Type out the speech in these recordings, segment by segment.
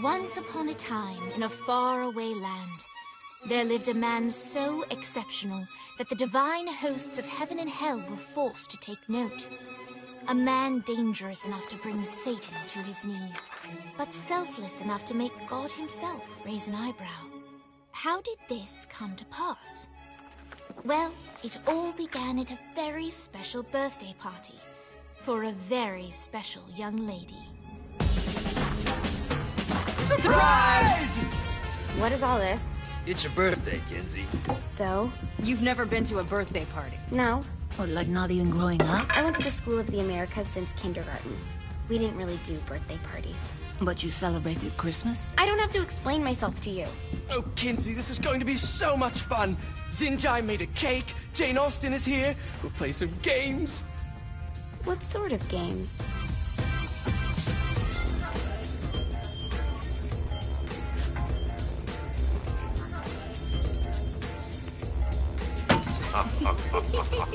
Once upon a time, in a faraway land, there lived a man so exceptional that the divine hosts of heaven and hell were forced to take note. A man dangerous enough to bring Satan to his knees, but selfless enough to make God himself raise an eyebrow. How did this come to pass? Well, it all began at a very special birthday party for a very special young lady. Surprise! What is all this? It's your birthday, Kinsey. So? You've never been to a birthday party? No. What, like not even growing up? I went to the School of the Americas since kindergarten. We didn't really do birthday parties. But you celebrated Christmas? I don't have to explain myself to you. Oh, Kinsey, this is going to be so much fun. Xinjai made a cake, Jane Austen is here, we'll play some games. What sort of games?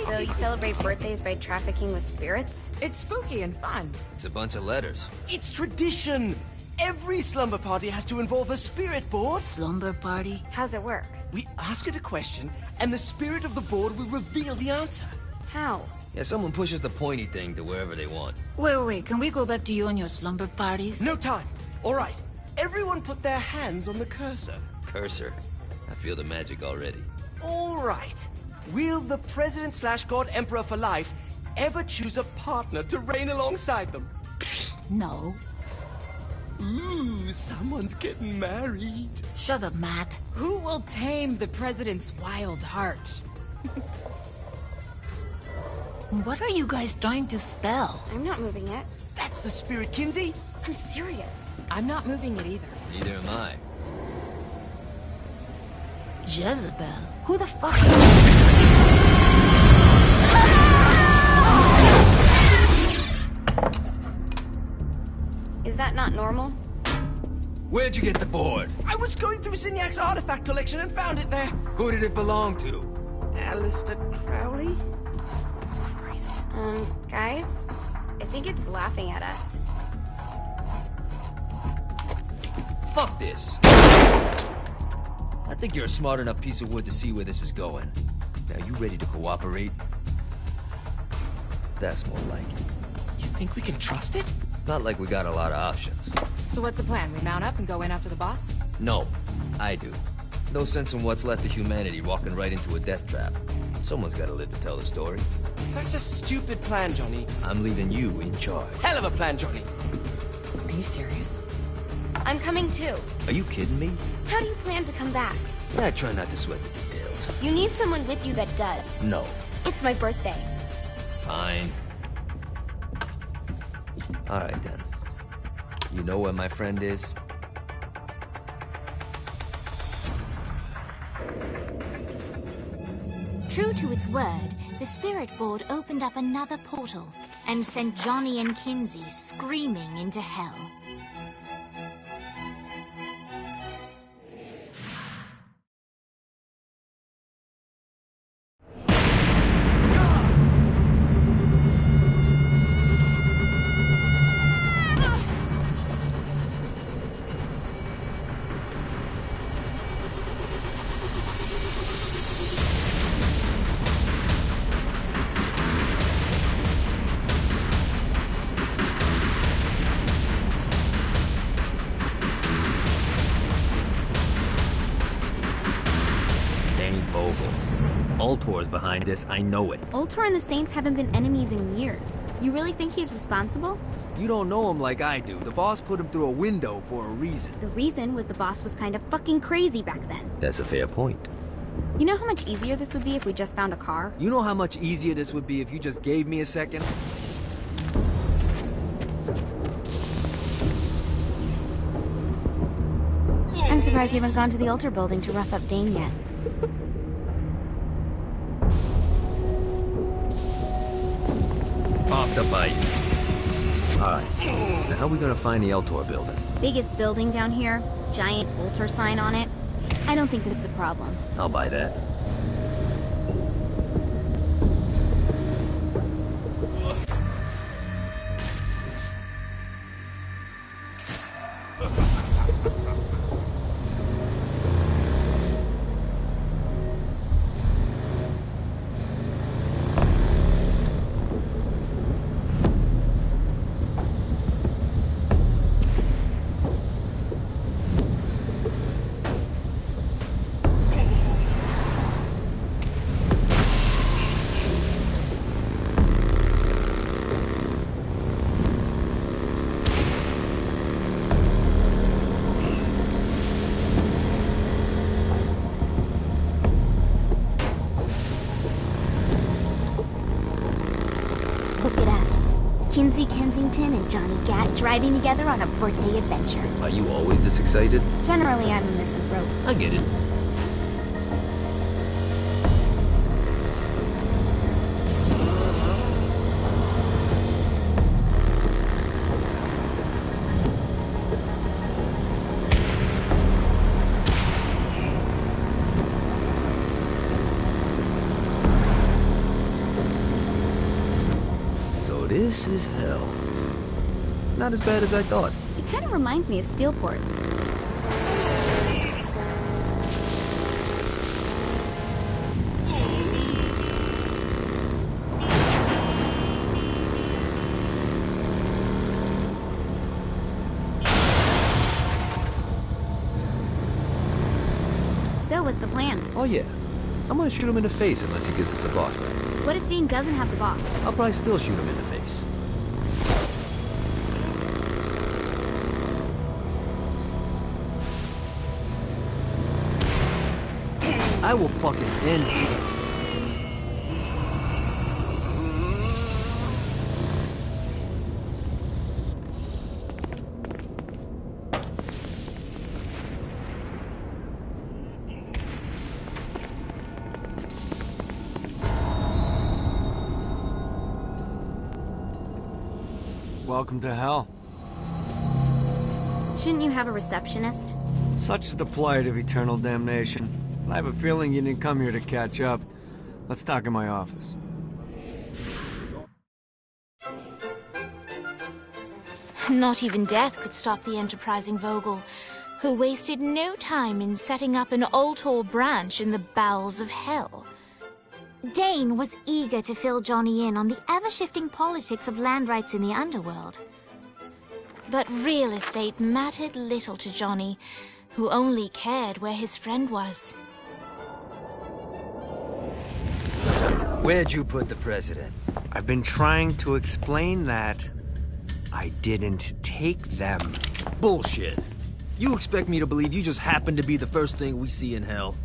So you celebrate birthdays by trafficking with spirits? It's spooky and fun. It's a bunch of letters. It's tradition. Every slumber party has to involve a spirit board. Slumber party? How's it work? We ask it a question, and the spirit of the board will reveal the answer. How? Yeah, someone pushes the pointy thing to wherever they want. Wait, can we go back to you and your slumber parties? No time. All right. Everyone put their hands on the cursor. Cursor. I feel the magic already. All right. Will the President/God Emperor for life ever choose a partner to reign alongside them? No. Ooh, someone's getting married. Shut up, Matt. Who will tame the president's wild heart? What are you guys trying to spell? I'm not moving it. That's the spirit, Kinsey. I'm serious. I'm not moving it either. Neither am I. Jezebel? Who the fuck Is that not normal? Where'd you get the board? I was going through Zinyax's artifact collection and found it there. Who did it belong to? Alistair Crowley? Christ. Guys? I think it's laughing at us. Fuck this. I think you're a smart enough piece of wood to see where this is going. Now, you ready to cooperate? That's more like it. You think we can trust it? It's not like we got a lot of options. So what's the plan? We mount up and go in after the boss? No, I do. No sense in what's left of humanity walking right into a death trap. Someone's gotta live to tell the story. That's a stupid plan, Johnny. I'm leaving you in charge. Hell of a plan, Johnny. Are you serious? I'm coming too. Are you kidding me? How do you plan to come back? I try not to sweat the details. You need someone with you that does. No. It's my birthday. Fine. Alright then. You know where my friend is? True to its word, the spirit board opened up another portal and sent Johnny and Kinsey screaming into hell. Ultor's behind this, I know it. Ultor and the Saints haven't been enemies in years. You really think he's responsible? You don't know him like I do. The boss put him through a window for a reason. The reason was the boss was kind of fucking crazy back then. That's a fair point. You know how much easier this would be if we just found a car? You know how much easier this would be if you just gave me a second? I'm surprised you haven't gone to the altar building to rough up Dane yet. Off the bike. Alright, now how are we gonna find the Eltor building? Biggest building down here, giant altar sign on it. I don't think this is a problem. I'll buy that. Satan and Johnny Gat driving together on a birthday adventure. Are you always this excited? Generally, I'm a misanthrope. I get it. This is hell. Not as bad as I thought. It kind of reminds me of Steelport. So, what's the plan? Oh yeah. I'm gonna shoot him in the face unless he gives us the boss back. What if Dean doesn't have the boss? I'll probably still shoot him in the face. I will fucking end you. Welcome to hell. Shouldn't you have a receptionist? Such is the plight of eternal damnation. I have a feeling you didn't come here to catch up. Let's talk in my office. Not even death could stop the enterprising Vogel, who wasted no time in setting up an Ultor branch in the bowels of hell. Dane was eager to fill Johnny in on the ever-shifting politics of land rights in the underworld. But real estate mattered little to Johnny, who only cared where his friend was. Where'd you put the president? I've been trying to explain that. I didn't take them. Bullshit. You expect me to believe you just happened to be the first thing we see in hell?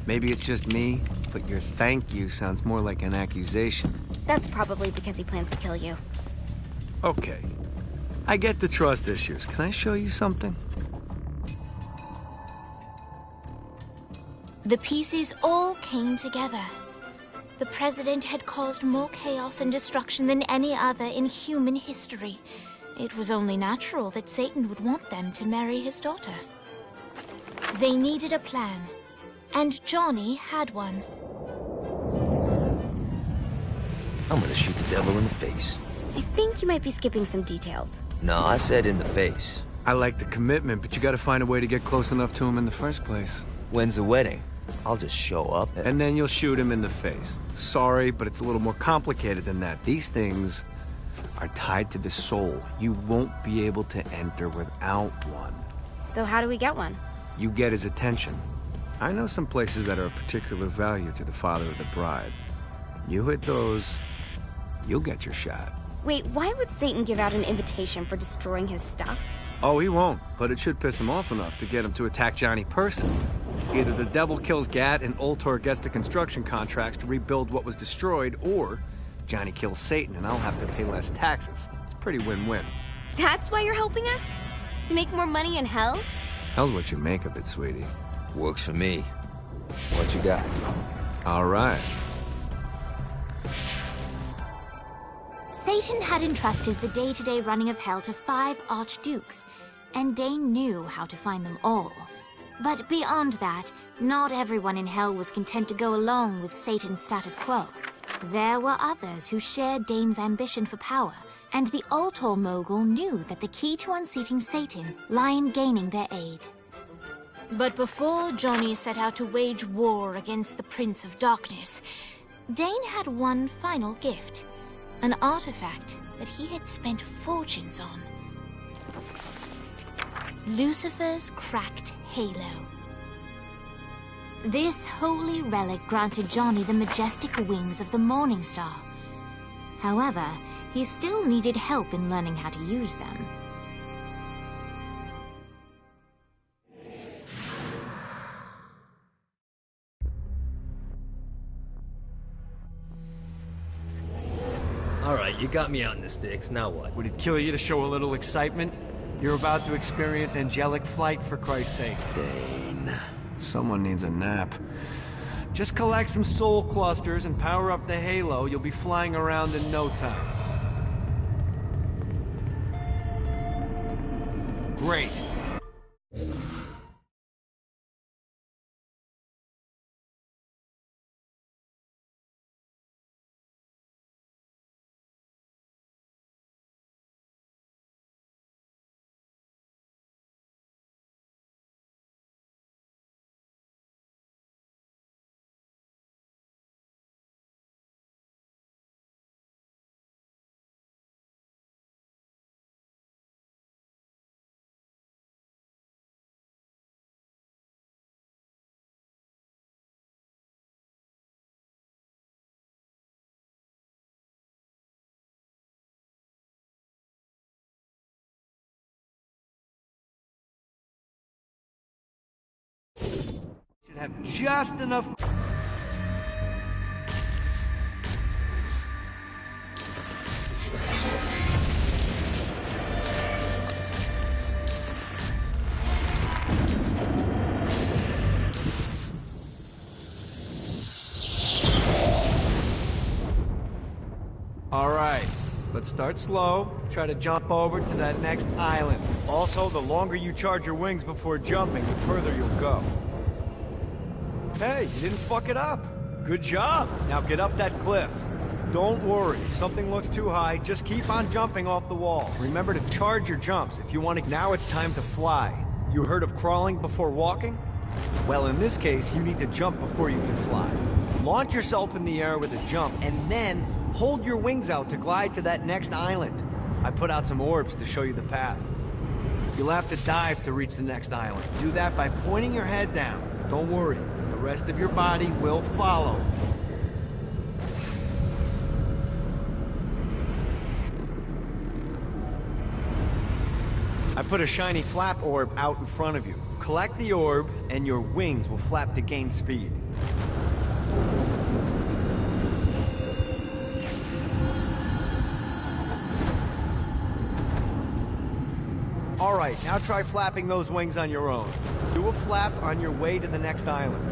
Maybe it's just me, but your thank you sounds more like an accusation. That's probably because he plans to kill you. Okay. I get the trust issues. Can I show you something? The pieces all came together. The president had caused more chaos and destruction than any other in human history. It was only natural that Satan would want them to marry his daughter. They needed a plan, and Johnny had one. I'm gonna shoot the devil in the face. I think you might be skipping some details. No, I said in the face. I like the commitment, but you gotta find a way to get close enough to him in the first place. When's the wedding? I'll just show up And then you'll shoot him in the face. Sorry, but it's a little more complicated than that. These things are tied to the soul. You won't be able to enter without one. So how do we get one? You get his attention. I know some places that are of particular value to the father of the bride. You hit those, you'll get your shot. Wait, why would Satan give out an invitation for destroying his stuff? Oh, he won't, but it should piss him off enough to get him to attack Johnny personally. Either the devil kills Gat and Ultor gets the construction contracts to rebuild what was destroyed, or Johnny kills Satan and I'll have to pay less taxes. It's pretty win-win. That's why you're helping us? To make more money in hell? Hell's what you make of it, sweetie. Works for me. What you got? All right. Satan had entrusted the day-to-day running of hell to 5 archdukes, and Dane knew how to find them all. But beyond that, not everyone in hell was content to go along with Satan's status quo. There were others who shared Dane's ambition for power, and the Ultor mogul knew that the key to unseating Satan lay in gaining their aid. But before Johnny set out to wage war against the Prince of Darkness, Dane had one final gift. An artifact that he had spent fortunes on. Lucifer's cracked halo. This holy relic granted Johnny the majestic wings of the Morning Star. However, he still needed help in learning how to use them. All right, you got me out in the sticks, now what? Would it kill you to show a little excitement? You're about to experience angelic flight, for Christ's sake. Dane. Someone needs a nap. Just collect some soul clusters and power up the halo. You'll be flying around in no time. Great. Should have just enough. All right, let's start slow. Try to jump over to that next island. Also, the longer you charge your wings before jumping, the further you'll go. Hey, you didn't fuck it up. Good job. Now get up that cliff. Don't worry, if something looks too high, just keep on jumping off the wall. Remember to charge your jumps if you want to. Now it's time to fly. You heard of crawling before walking? Well, in this case, you need to jump before you can fly. Launch yourself in the air with a jump, and then hold your wings out to glide to that next island. I put out some orbs to show you the path. You'll have to dive to reach the next island. Do that by pointing your head down. Don't worry, the rest of your body will follow. I put a shiny flap orb out in front of you. Collect the orb, and your wings will flap to gain speed. All right, now try flapping those wings on your own. Do a flap on your way to the next island.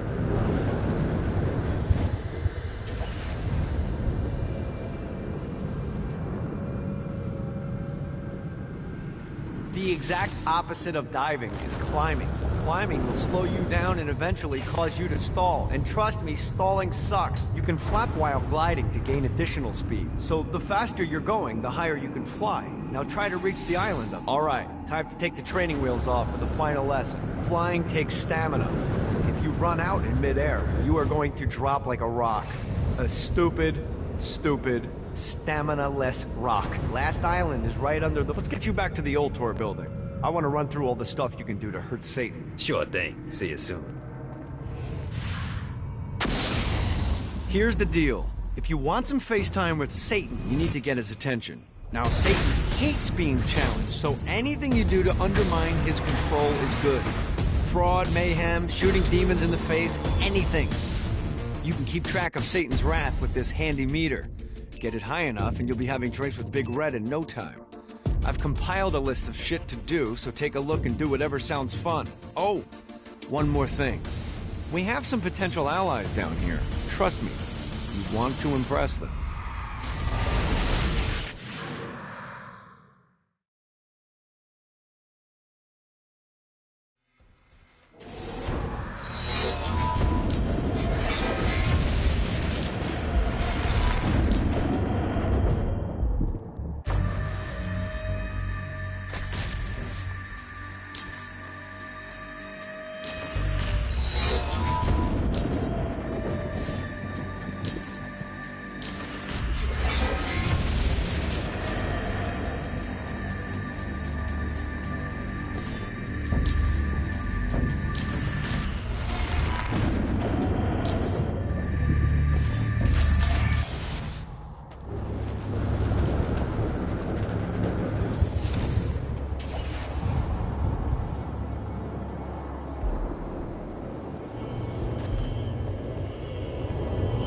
The exact opposite of diving is climbing. Climbing will slow you down and eventually cause you to stall. And trust me, stalling sucks. You can flap while gliding to gain additional speed. So the faster you're going, the higher you can fly. Now try to reach the island up. All right, time to take the training wheels off for the final lesson. Flying takes stamina. If you run out in midair, you are going to drop like a rock. A stupid, stamina-less rock. Last island is right under the... Let's get you back to the Ultor building. I want to run through all the stuff you can do to hurt Satan. Sure thing. See you soon. Here's the deal. If you want some FaceTime with Satan, you need to get his attention. Now, Satan hates being challenged, so anything you do to undermine his control is good. Fraud, mayhem, shooting demons in the face, anything. You can keep track of Satan's wrath with this handy meter. Get it high enough and you'll be having drinks with Big Red in no time. I've compiled a list of shit to do, so take a look and do whatever sounds fun. Oh, one more thing. We have some potential allies down here. Trust me, you want to impress them.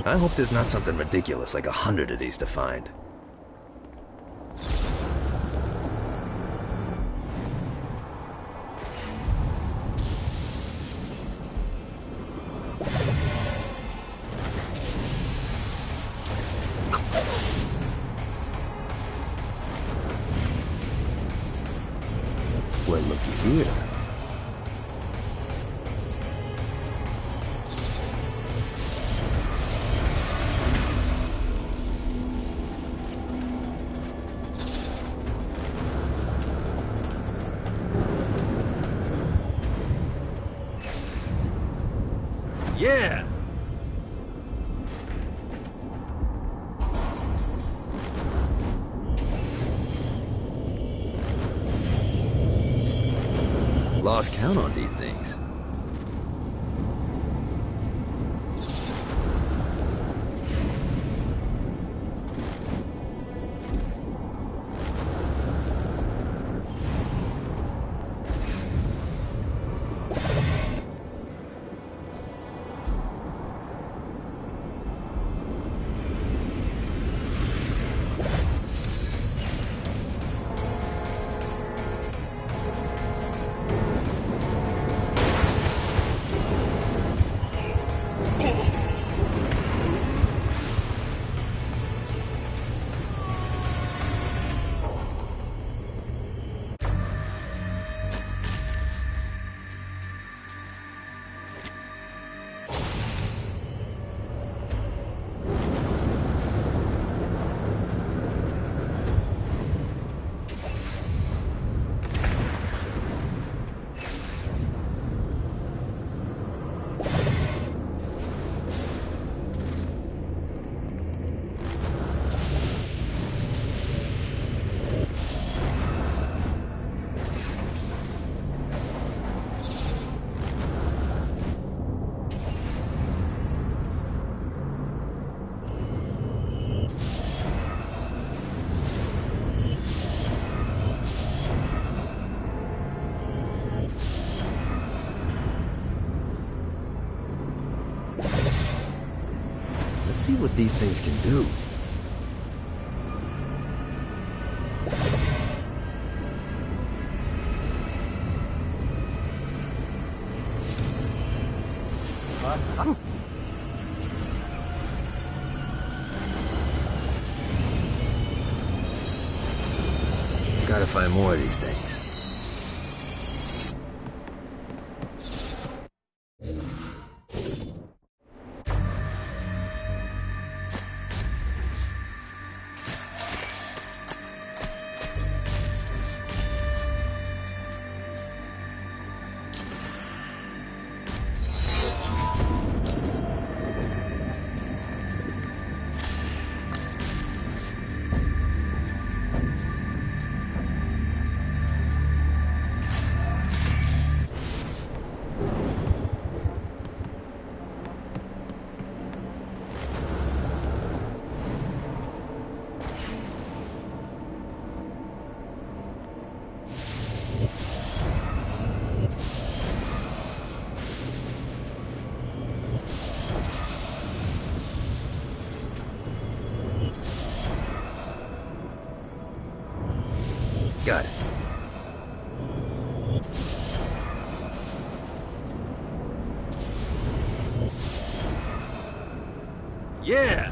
I hope there's not something ridiculous like 100 of these to find. way looky here. Yeah! Lost count on these things. See what these things can do. Gotta find more of these things. Got it. Yeah!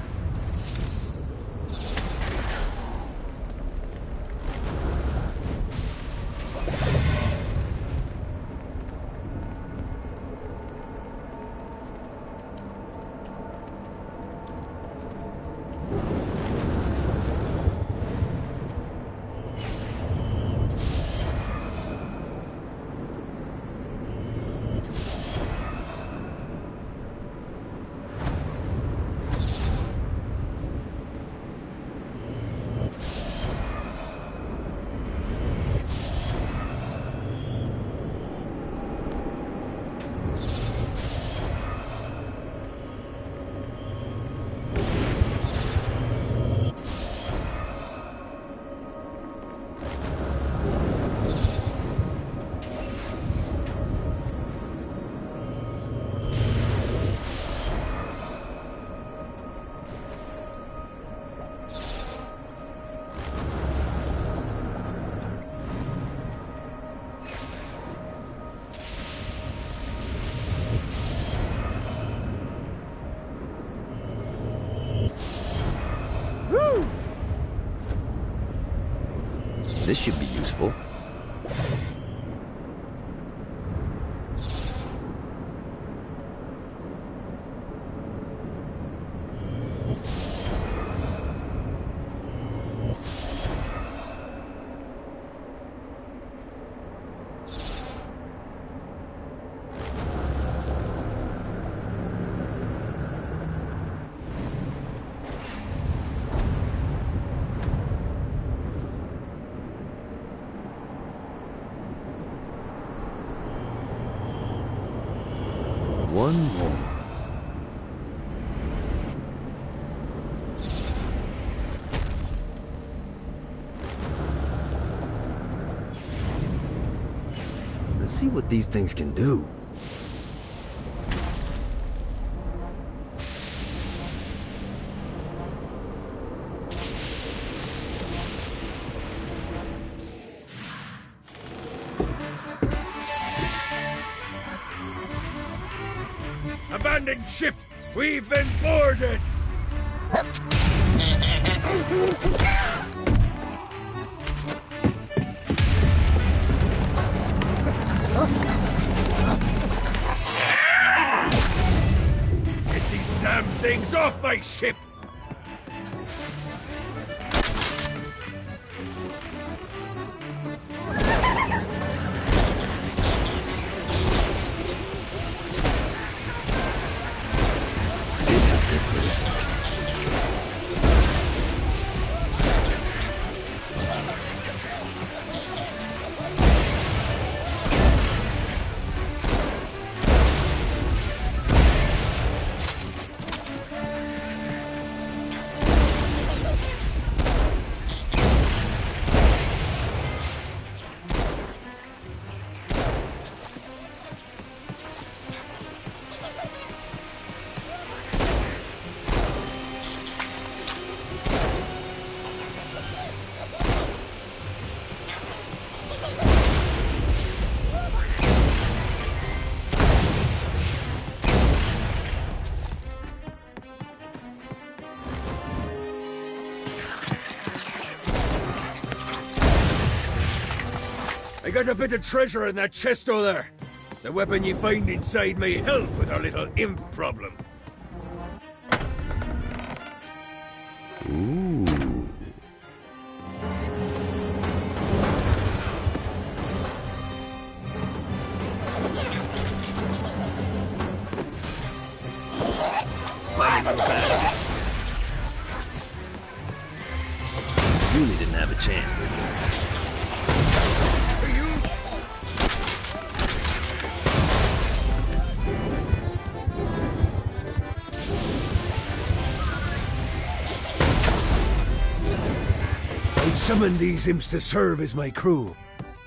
This should be useful. one more. Let's see what these things can do. Abandoned ship! We've been boarded! Get these damn things off my ship! I got a bit of treasure in that chest over there. The weapon you find inside may help with our little imp problem. Ooh. Funny little bastard. Really didn't have a chance. Summoned these imps to serve as my crew.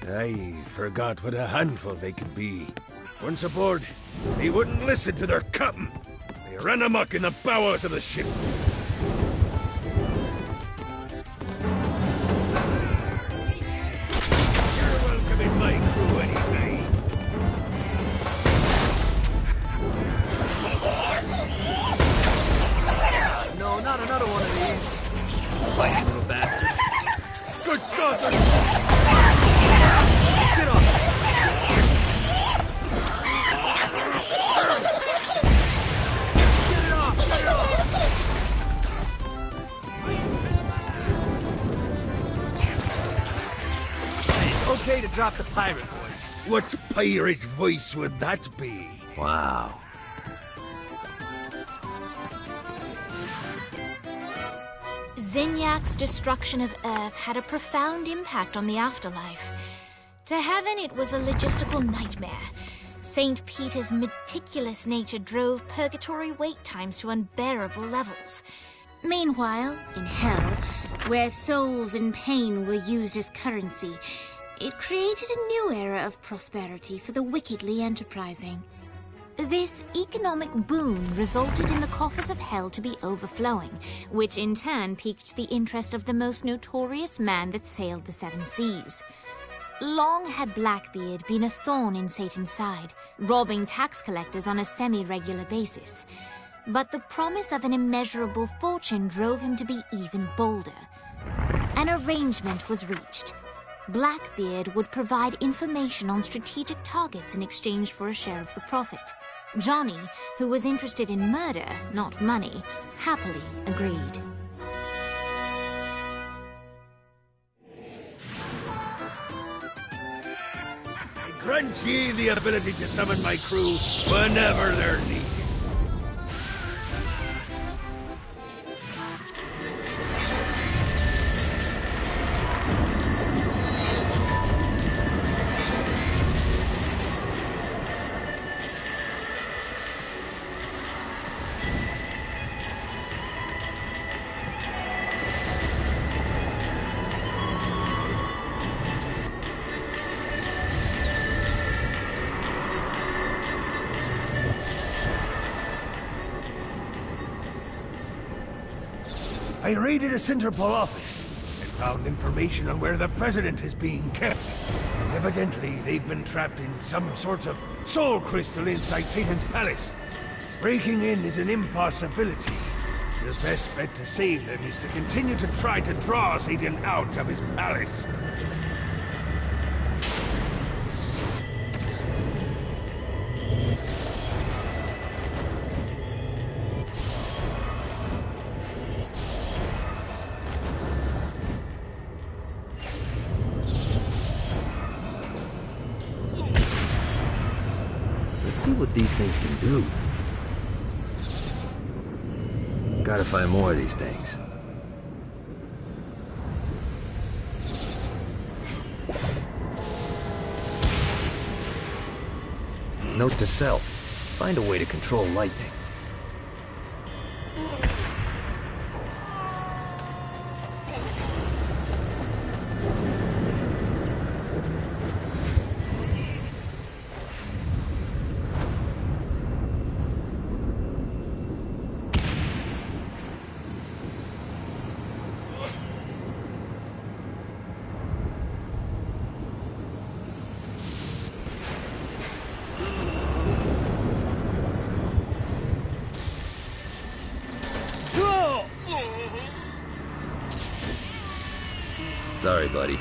I forgot what a handful they could be. Once aboard, they wouldn't listen to their captain. They ran amok in the bowels of the ship. You're welcome in my crew anytime. No, not another one of these. Funny little bastard. Good God! Get off! Get it off! Get it off! It's okay to drop the pirate voice. What pirate voice would that be? Wow. Zinyak's destruction of Earth had a profound impact on the afterlife. To heaven, it was a logistical nightmare. St. Peter's meticulous nature drove purgatory wait times to unbearable levels. Meanwhile, in hell, where souls in pain were used as currency, it created a new era of prosperity for the wickedly enterprising. This economic boon resulted in the coffers of hell to be overflowing, which in turn piqued the interest of the most notorious man that sailed the seven seas. Long had Blackbeard been a thorn in Satan's side, robbing tax collectors on a semi-regular basis. But the promise of an immeasurable fortune drove him to be even bolder. An arrangement was reached. Blackbeard would provide information on strategic targets in exchange for a share of the profit. Johnny, who was interested in murder, not money, happily agreed. I grant ye the ability to summon my crew whenever they're needed. I raided a Centerpol office and found information on where the President is being kept. Evidently, they've been trapped in some sort of soul crystal inside Satan's palace. Breaking in is an impossibility. The best bet to save them is to continue to try to draw Satan out of his palace. Let's see what these things can do. Gotta find more of these things. Note to self. Find a way to control lightning. Sorry, buddy.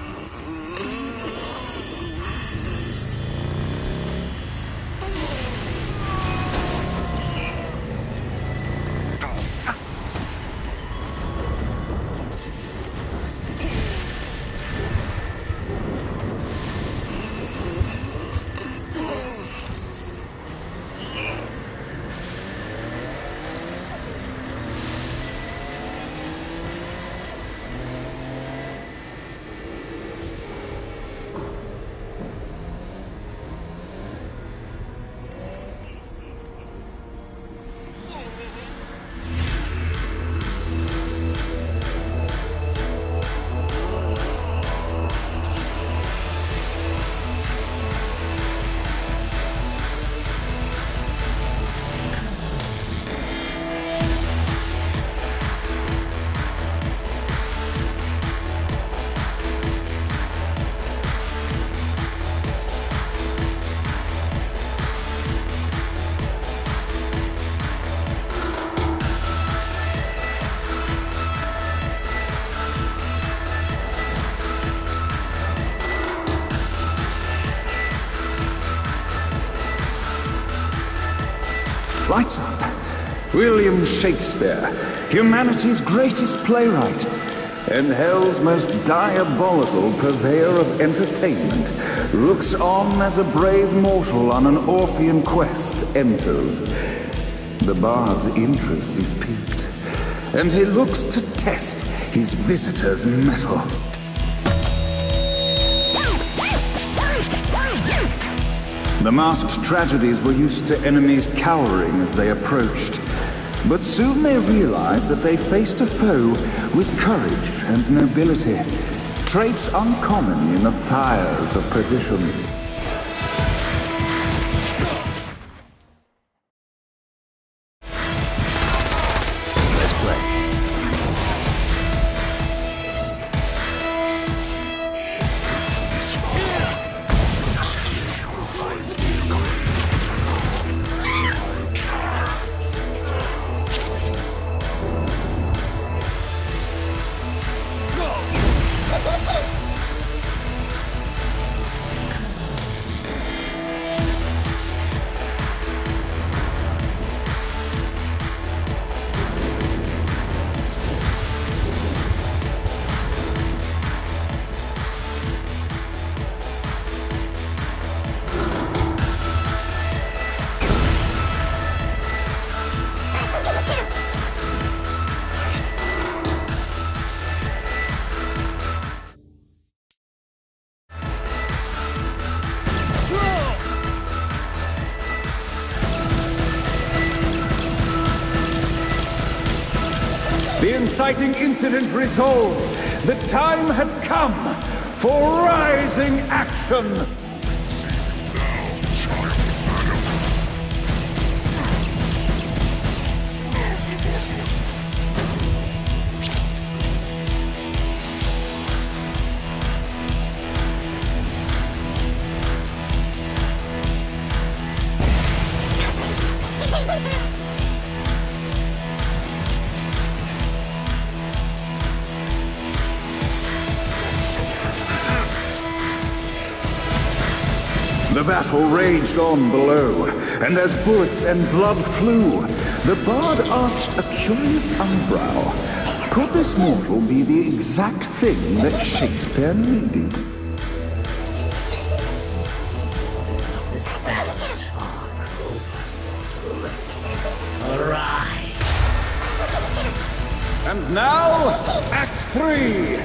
Lights up. William Shakespeare, humanity's greatest playwright, and hell's most diabolical purveyor of entertainment, looks on as a brave mortal on an Orphean quest enters. The bard's interest is piqued, and he looks to test his visitor's mettle. The masked tragedies were used to enemies cowering as they approached. But soon they realized that they faced a foe with courage and nobility, traits uncommon in the fires of perdition. Let's play. The inciting incident resolved. The time had come for rising action. The battle raged on below, and as bullets and blood flew, the bard arched a curious eyebrow. Could this mortal be the exact thing that Shakespeare needed? This battle's far from over. Arise! And now, Act 3!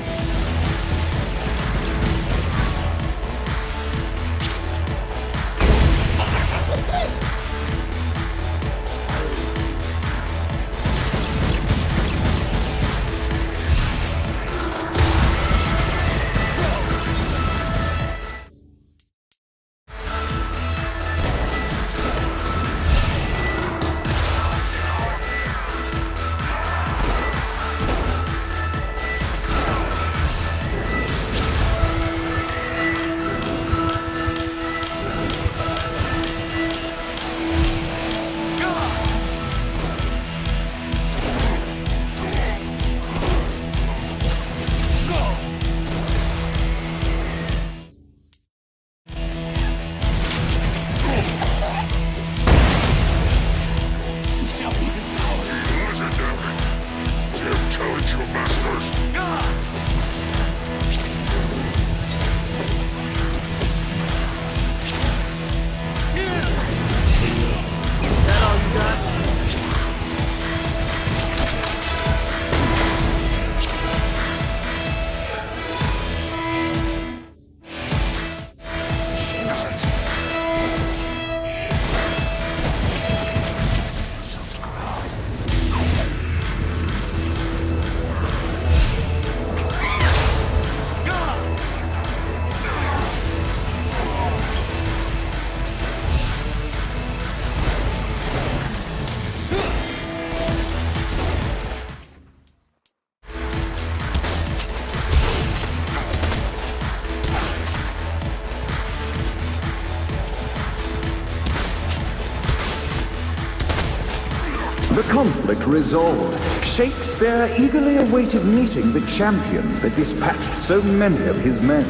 The conflict resolved, Shakespeare eagerly awaited meeting the champion that dispatched so many of his men.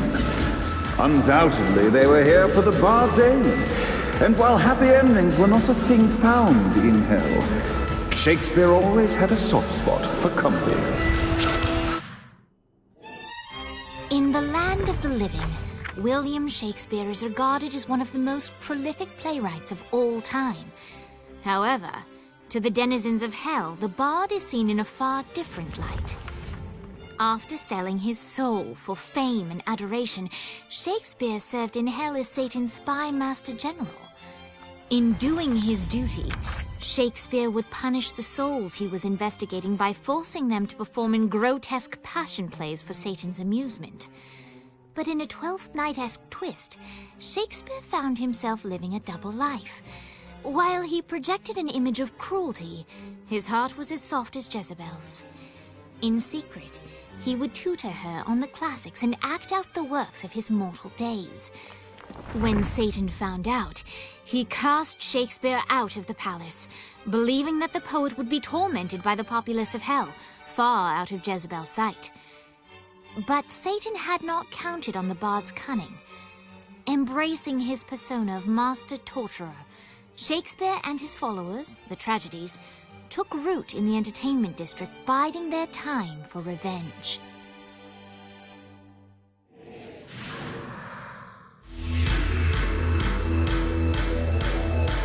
Undoubtedly, they were here for the bard's aid, and while happy endings were not a thing found in hell, Shakespeare always had a soft spot for comedies. In the land of the living, William Shakespeare is regarded as one of the most prolific playwrights of all time. However, to the denizens of hell, the bard is seen in a far different light. After selling his soul for fame and adoration, Shakespeare served in hell as Satan's spy master general. In doing his duty, Shakespeare would punish the souls he was investigating by forcing them to perform in grotesque passion plays for Satan's amusement. But in a Twelfth Night-esque twist, Shakespeare found himself living a double life. While he projected an image of cruelty, his heart was as soft as Jezebel's. In secret, he would tutor her on the classics and act out the works of his mortal days. When Satan found out, he cast Shakespeare out of the palace, believing that the poet would be tormented by the populace of hell, far out of Jezebel's sight. But Satan had not counted on the bard's cunning. Embracing his persona of master torturer, Shakespeare and his followers, the tragedies, took root in the entertainment district, biding their time for revenge.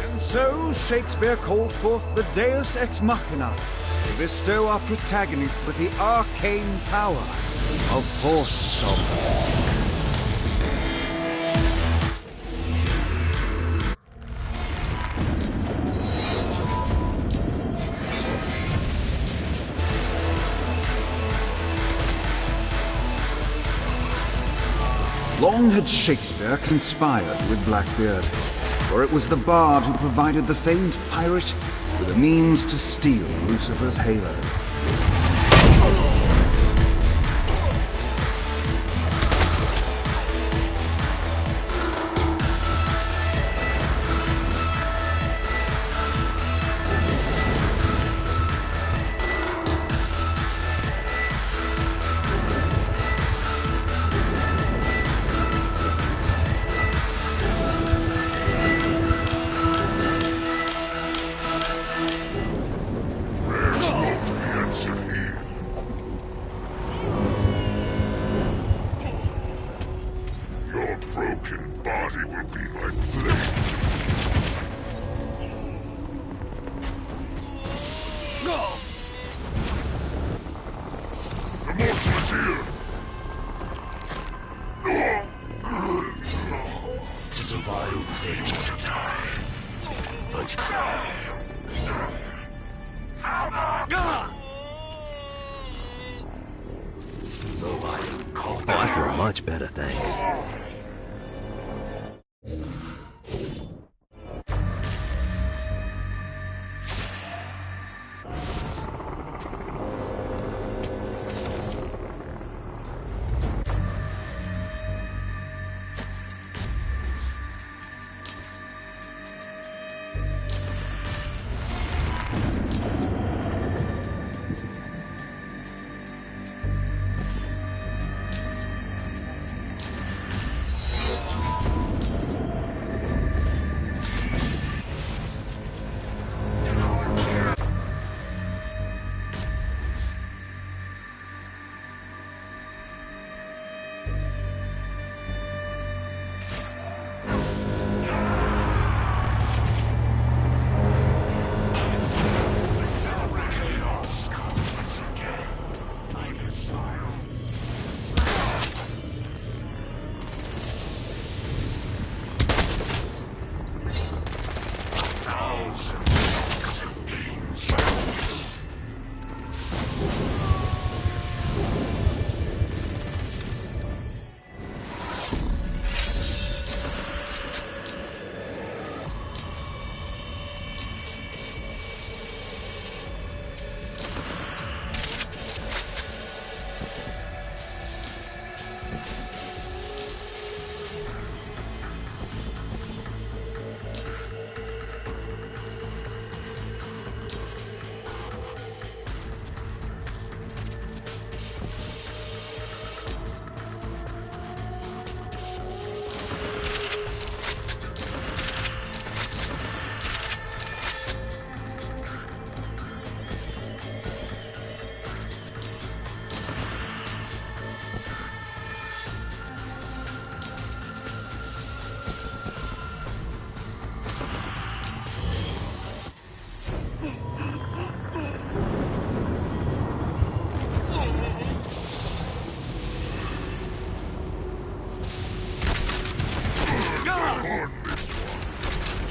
And so Shakespeare called forth the Deus Ex Machina to bestow our protagonist with the arcane power of Force-Stop. Long had Shakespeare conspired with Blackbeard, for it was the bard who provided the famed pirate with the means to steal Lucifer's halo. Tis a vile thing to die, but though I am caught. Oh, I feel much better, thanks.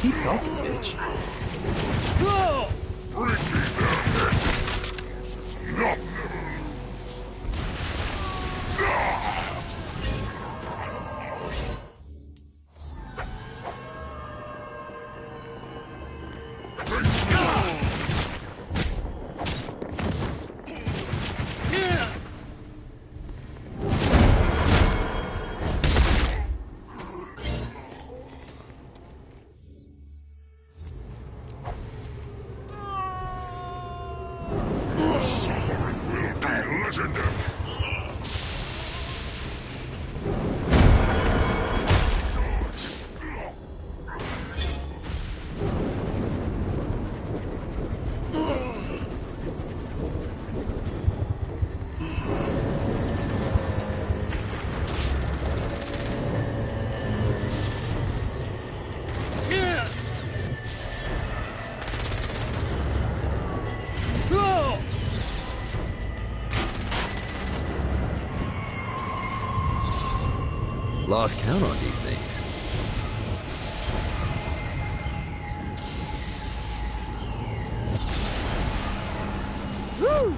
Keep talking, bitch. bring me their head. Not Lost count on these things. Woo!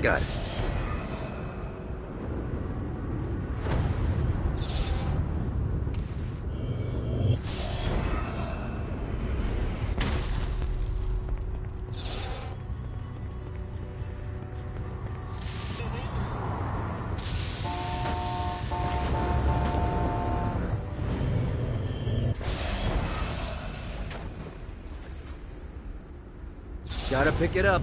got it. Gotta pick it up.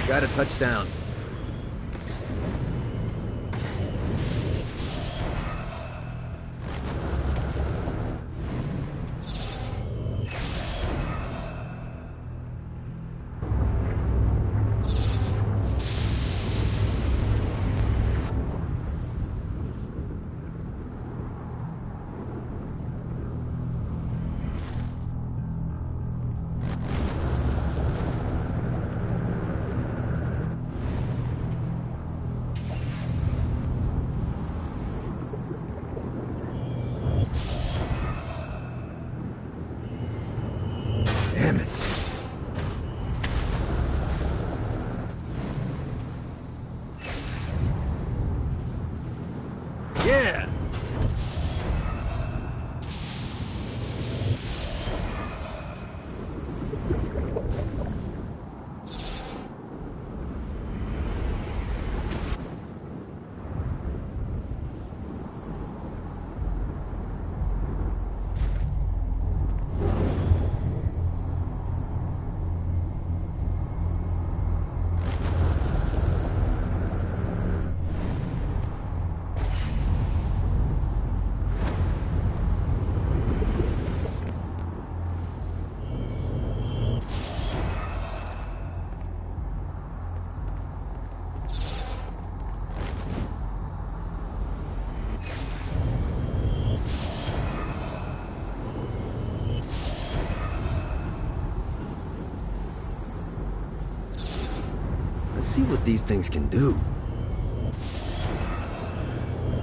Gotta touch down. Damn it. Yeah! Let's see what these things can do.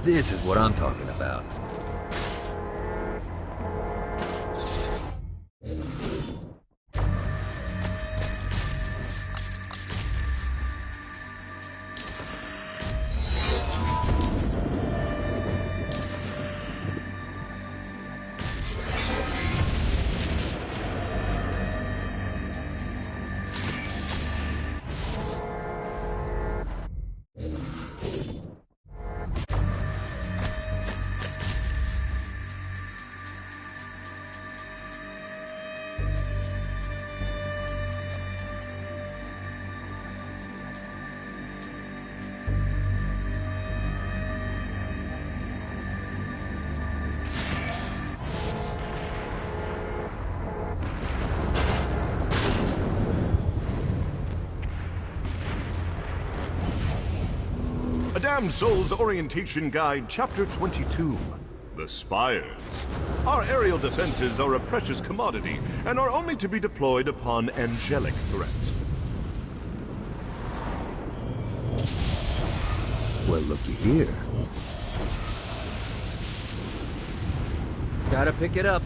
This is what I'm talking about. A Damned Souls Orientation Guide, Chapter 22. The Spires. Our aerial defenses are a precious commodity and are only to be deployed upon angelic threats. Well, looky here. Gotta pick it up.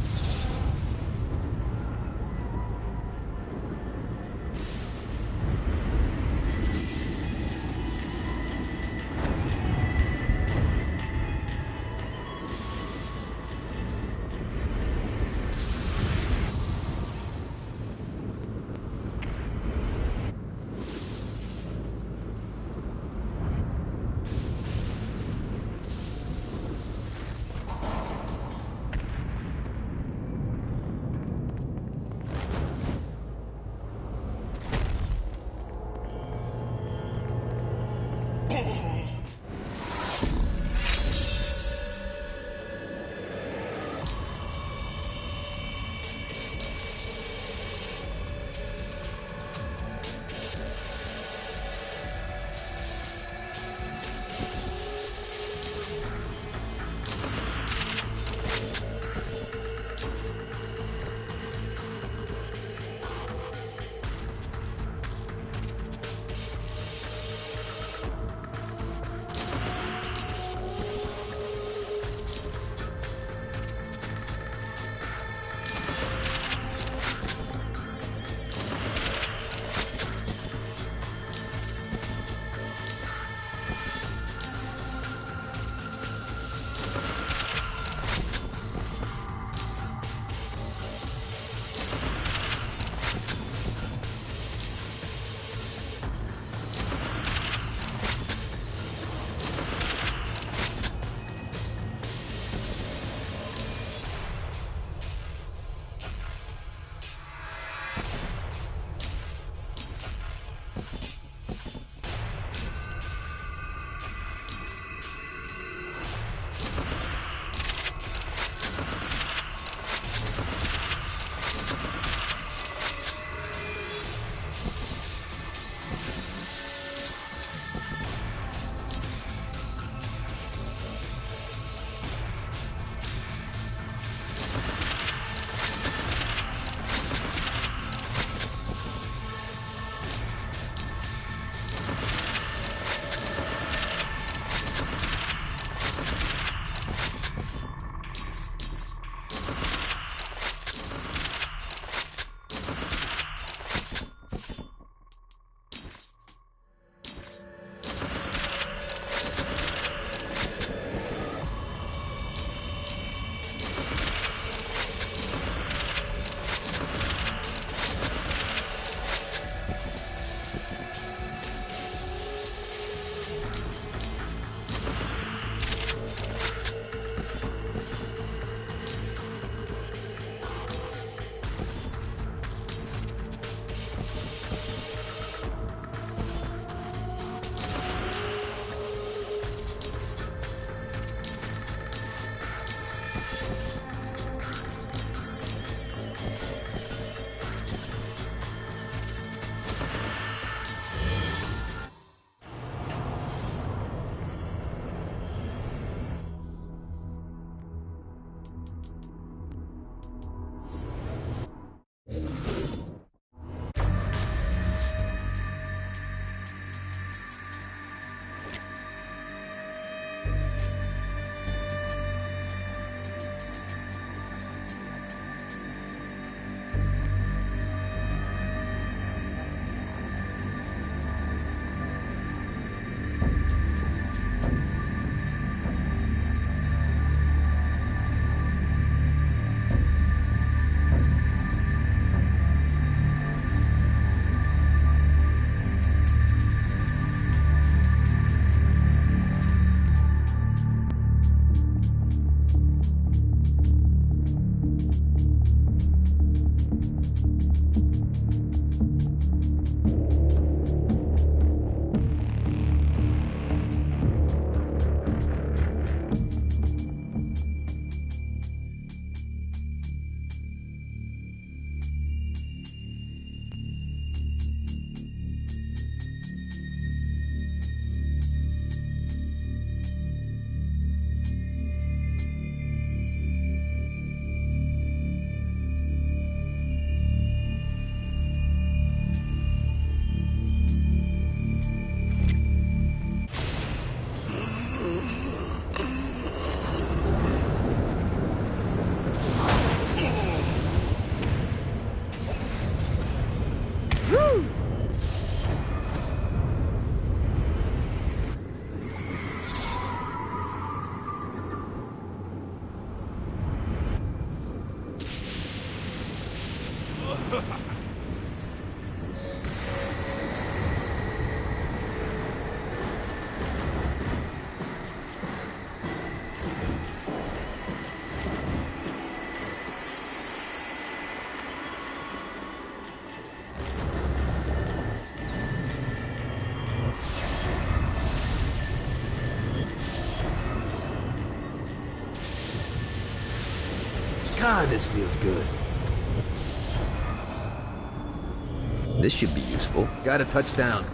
God, this feels good. This should be useful. Got a touchdown.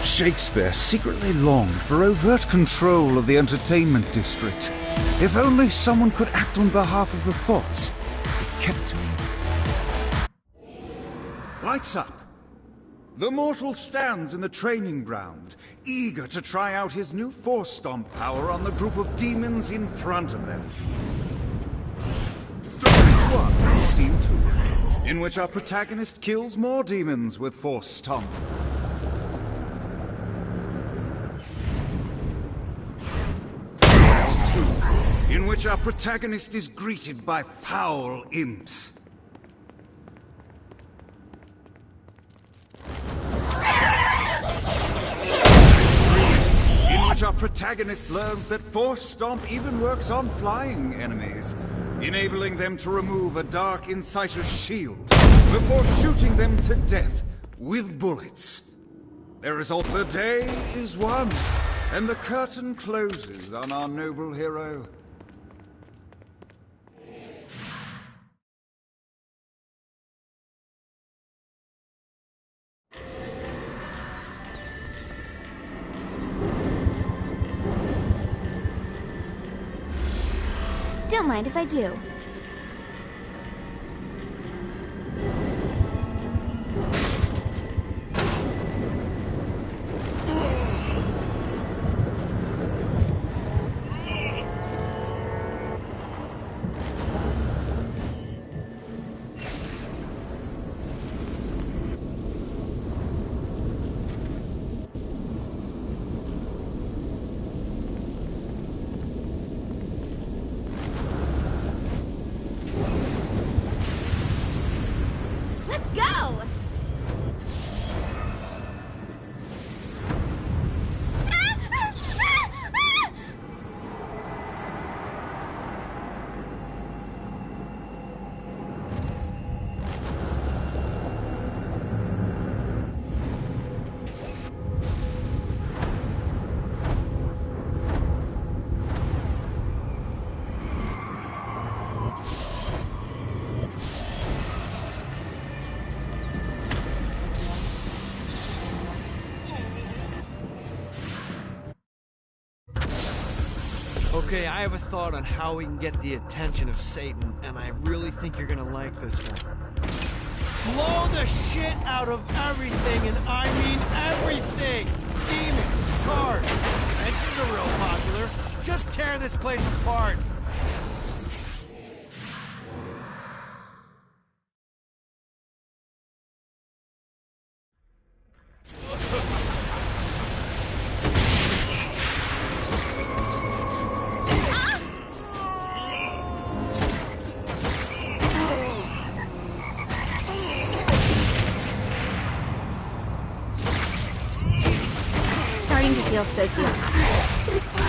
Shakespeare secretly longed for overt control of the entertainment district. If only someone could act on behalf of the thoughts it kept to him. Lights up! The mortal stands in the training grounds, eager to try out his new Force Stomp power on the group of demons in front of them. Act 1, Scene 2, in which our protagonist kills more demons with Force Stomp. In which our protagonist is greeted by foul imps. In which our protagonist learns that Force Stomp even works on flying enemies, enabling them to remove a Dark Inciter's shield before shooting them to death with bullets. The result, the day is won, and the curtain closes on our noble hero. Don't mind if I do. Okay, I have a thought on how we can get the attention of Satan, and I really think you're gonna like this one. Blow the shit out of everything, and I mean everything! Demons, guards, fences are real popular. Just tear this place apart. real sociopath.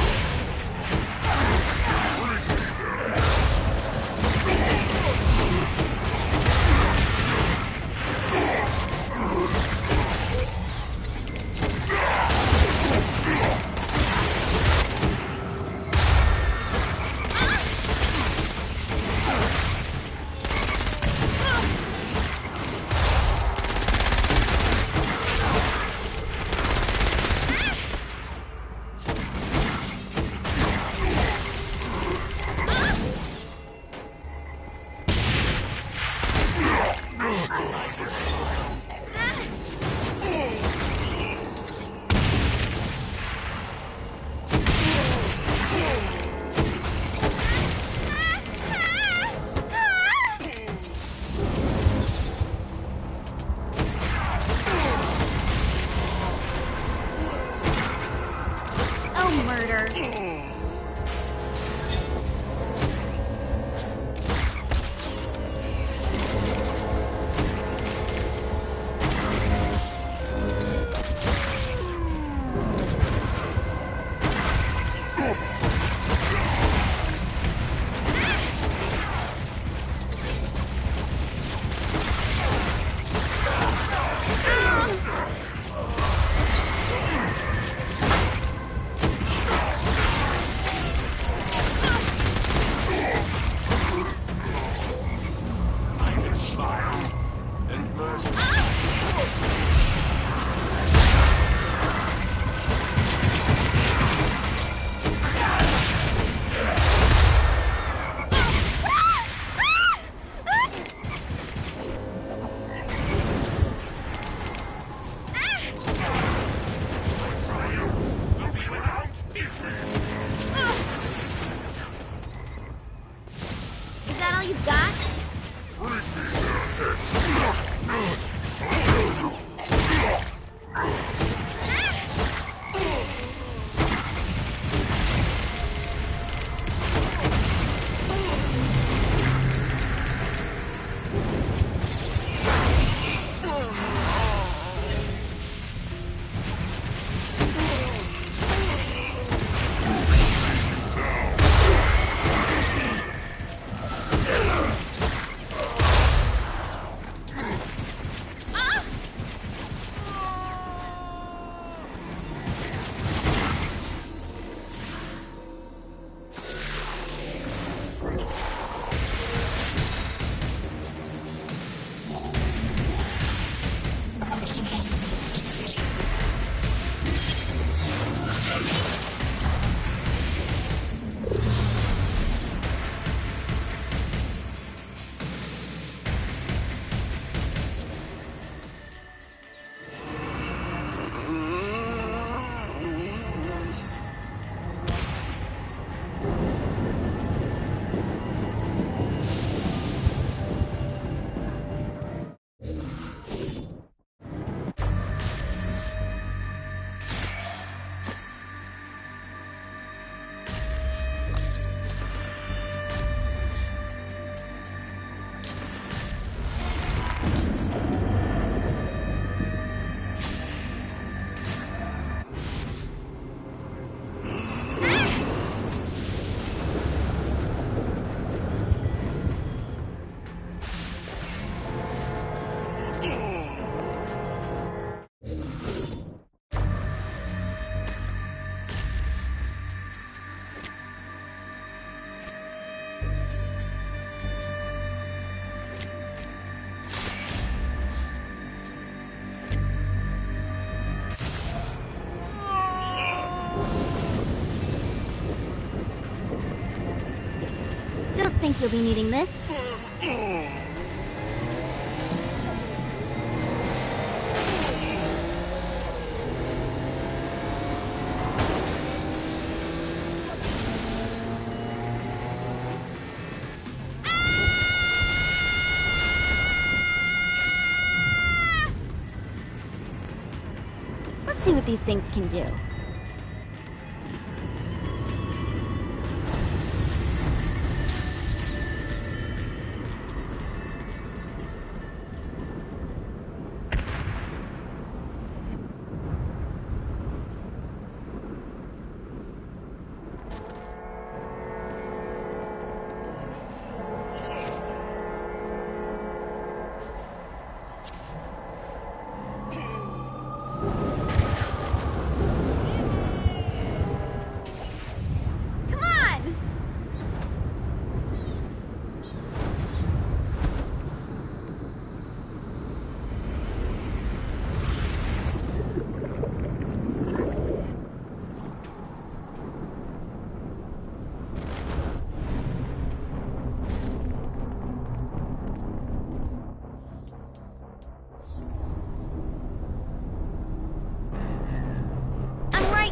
Don't think you'll be needing this. Let's see what these things can do.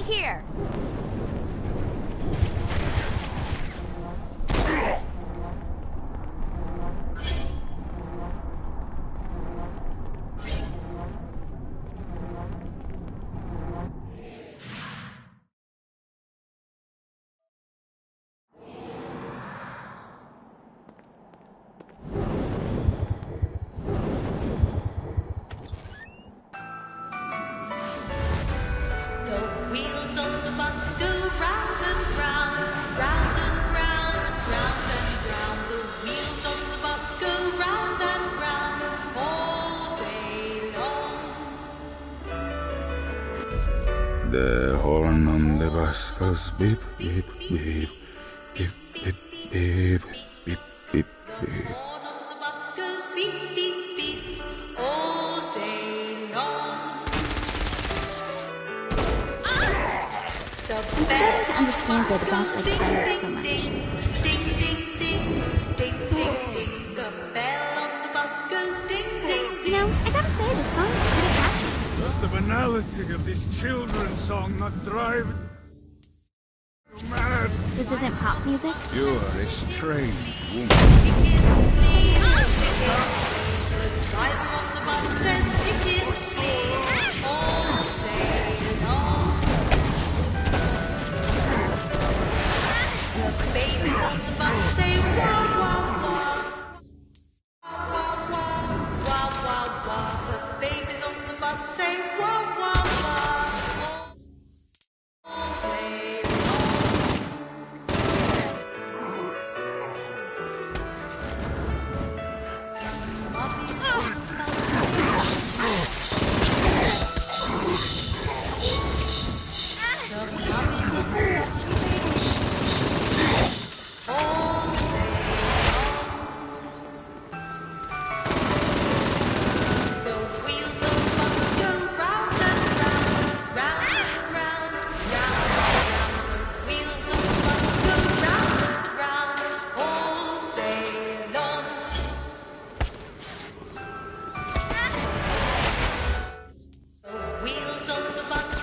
here! The horn on the bus goes beep, beep, beep, beep, beep, beep, beep, beep, beep. I'm starting to understand why the boss likes pirates so much. You know, I gotta say, the song is pretty catchy. Does the banality of this children's song not drive you mad? This isn't pop music? You're a strange woman.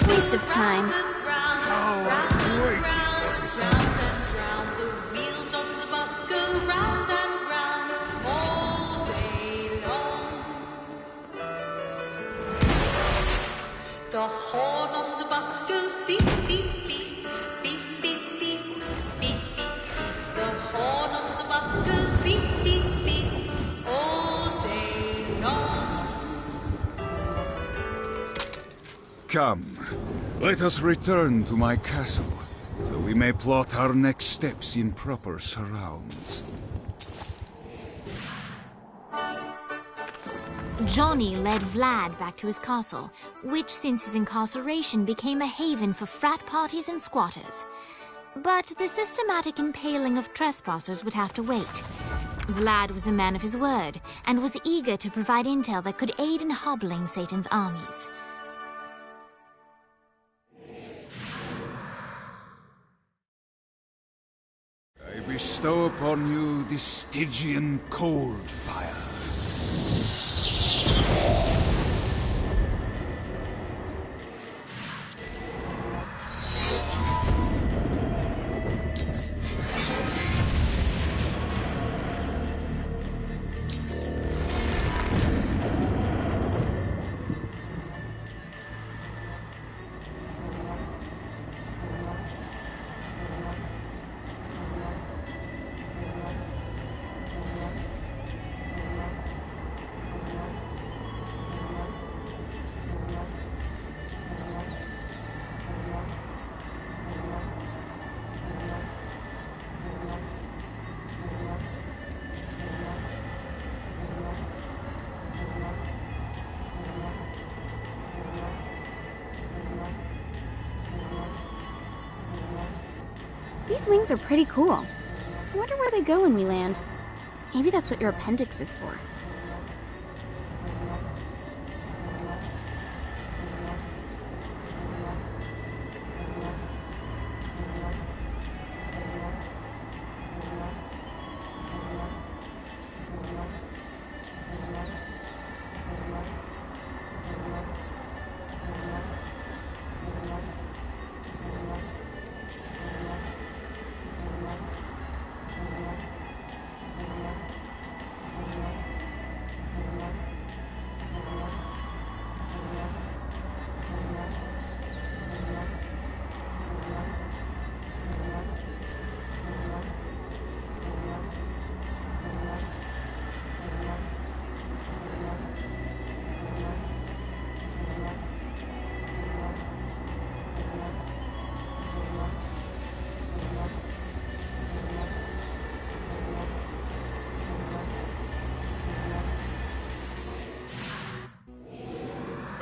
Waste of time. The horn on the bus goes beep, beep, beep, beep, beep, beep, beep, beep. The horn on the bus goes beep, beep, beep, all day long. Come, let us return to my castle, so we may plot our next steps in proper surrounds. Johnny led Vlad back to his castle, which since his incarceration became a haven for frat parties and squatters. But the systematic impaling of trespassers would have to wait. Vlad was a man of his word, and was eager to provide intel that could aid in hobbling Satan's armies. I bestow upon you the Stygian cold fire. These wings are pretty cool. I wonder where they go when we land. Maybe that's what your appendix is for.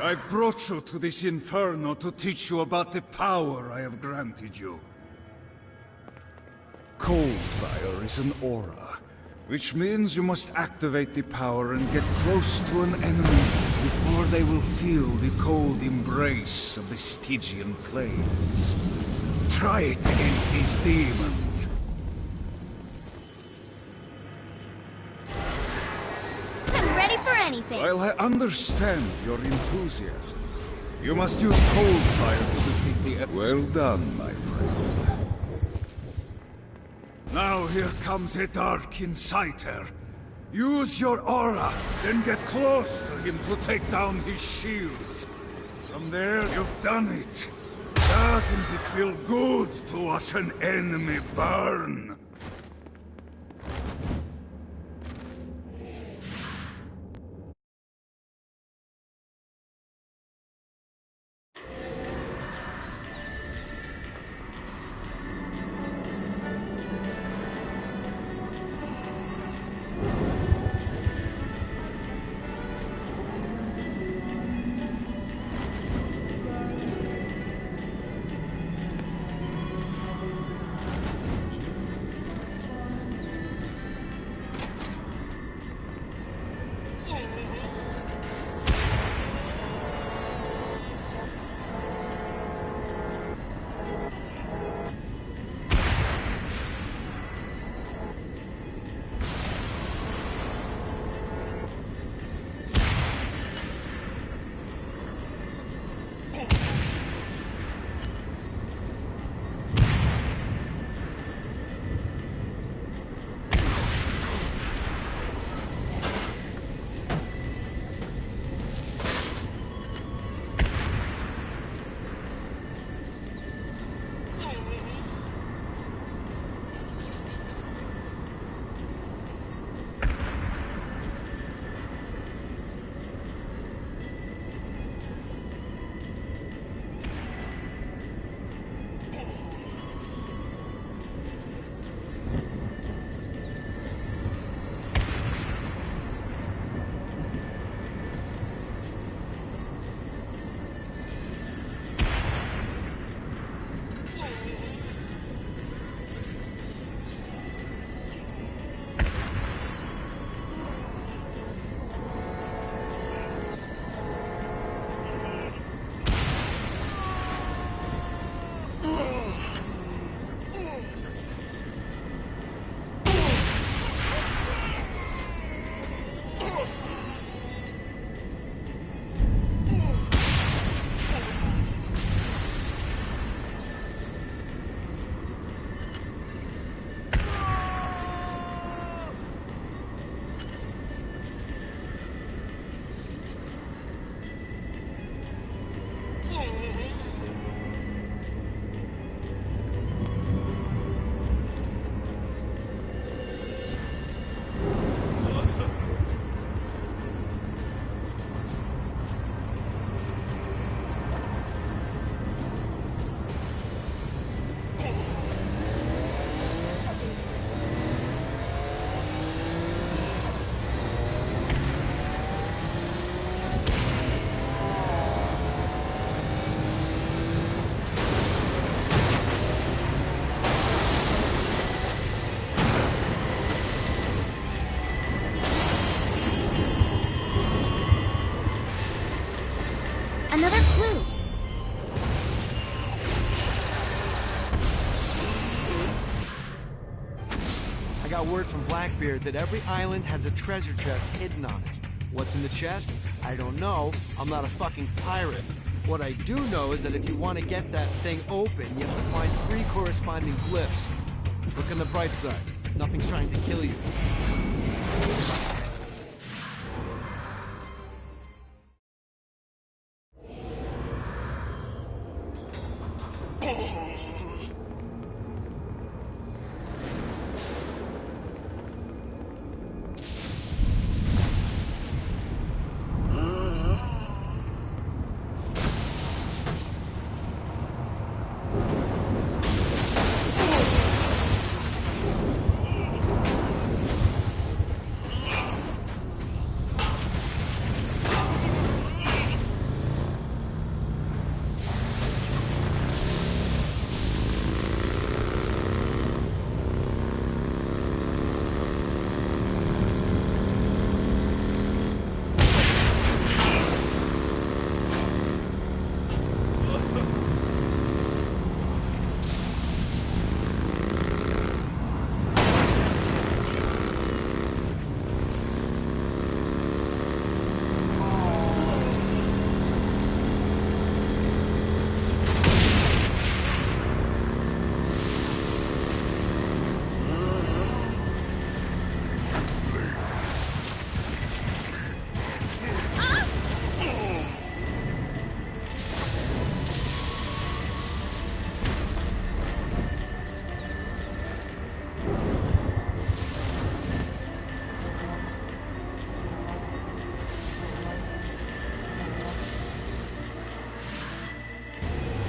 I've brought you to this inferno to teach you about the power I have granted you. Coldfire is an aura, which means you must activate the power and get close to an enemy before they will feel the cold embrace of the Stygian flames. Try it against these demons. I'm ready for anything. While I understand your enthusiasm, you must use Coldfire to defeat the... Well done, my friend. Now here comes a Dark Inciter. Use your aura, then get close to him to take down his shields. From there, you've done it. Doesn't it feel good to watch an enemy burn? Another clue. I got word from Blackbeard that every island has a treasure chest hidden on it. What's in the chest? I don't know. I'm not a fucking pirate. What I do know is that if you want to get that thing open, you have to find 3 corresponding glyphs. Look on the bright side. Nothing's trying to kill you.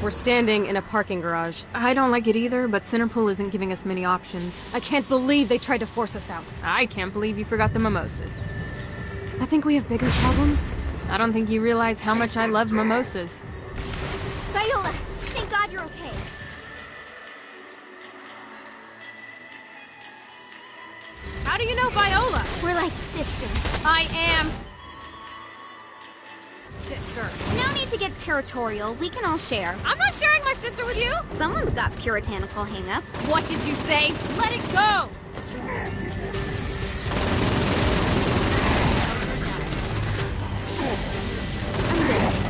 We're standing in a parking garage. I don't like it either, but Centerpool isn't giving us many options. I can't believe they tried to force us out. I can't believe you forgot the mimosas. I think we have bigger problems. I don't think you realize how much I love mimosas. Viola, thank God you're okay. How do you know Viola? We're like sisters. I am... sister. No need to get territorial. We can all share. I'm not sharing my sister with you! Someone's got puritanical hang-ups. What did you say? Let it go! I'm good.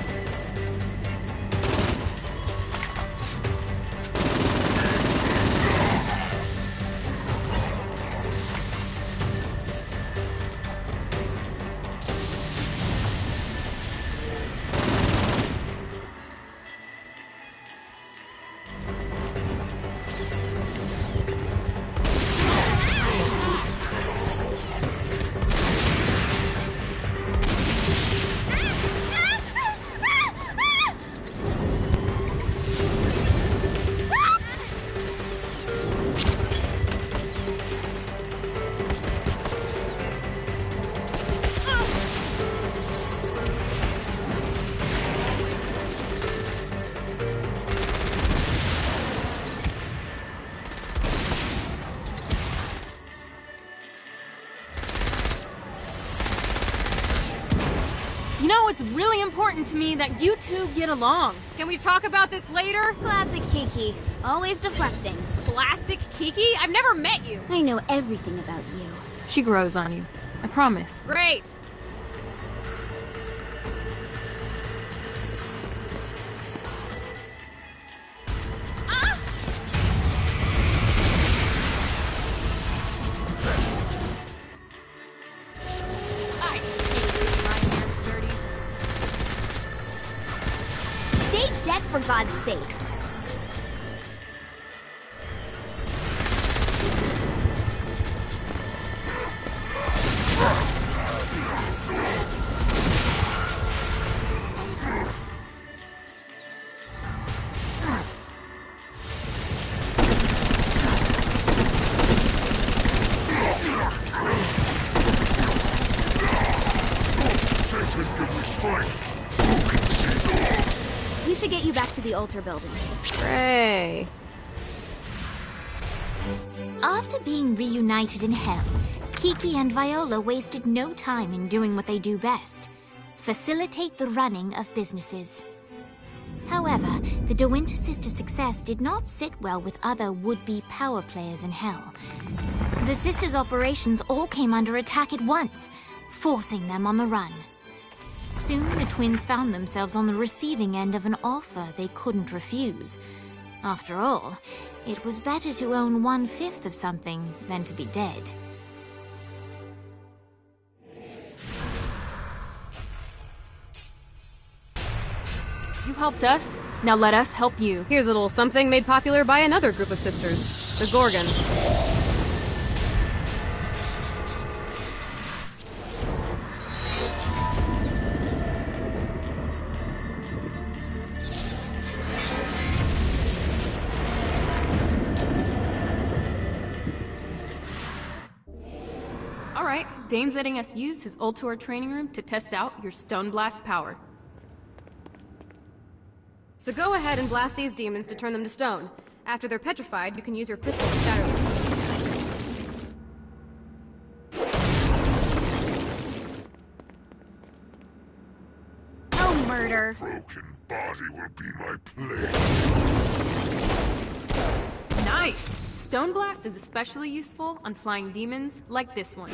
You know, it's really important to me that you two get along. Can we talk about this later? Classic Kiki. Always deflecting. Classic Kiki? I've never met you. I know everything about you. She grows on you. I promise. Great. Stay dead, for God's sake. We should get you back to the altar building. Hooray. After being reunited in Hell, Kiki and Viola wasted no time in doing what they do best: facilitate the running of businesses. However, the De Winter sisters' success did not sit well with other would-be power players in Hell. The sisters' operations all came under attack at once, forcing them on the run. Soon, the twins found themselves on the receiving end of an offer they couldn't refuse. After all, it was better to own 1/5 of something than to be dead. You helped us, now let us help you. Here's a little something made popular by another group of sisters, the Gorgons. Alright, Dane's letting us use his Ultor training room to test out your Stone Blast power. So go ahead and blast these demons to turn them to stone. After they're petrified, you can use your pistol to shatter them. Oh, murder. Broken body will be my plate. Nice! Stone Blast is especially useful on flying demons like this one.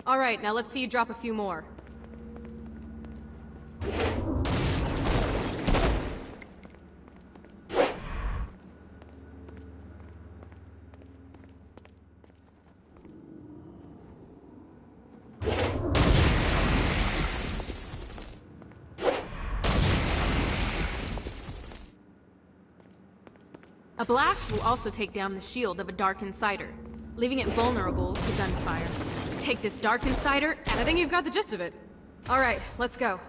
Alright, now let's see you drop a few more. A blast will also take down the shield of a Dark Insider, leaving it vulnerable to gunfire. Take this Dark Insider, and I think you've got the gist of it. Alright, let's go.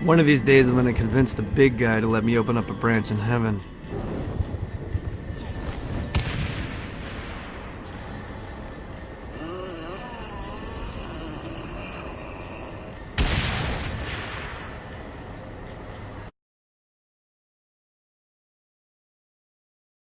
One of these days I'm gonna convince the big guy to let me open up a branch in heaven.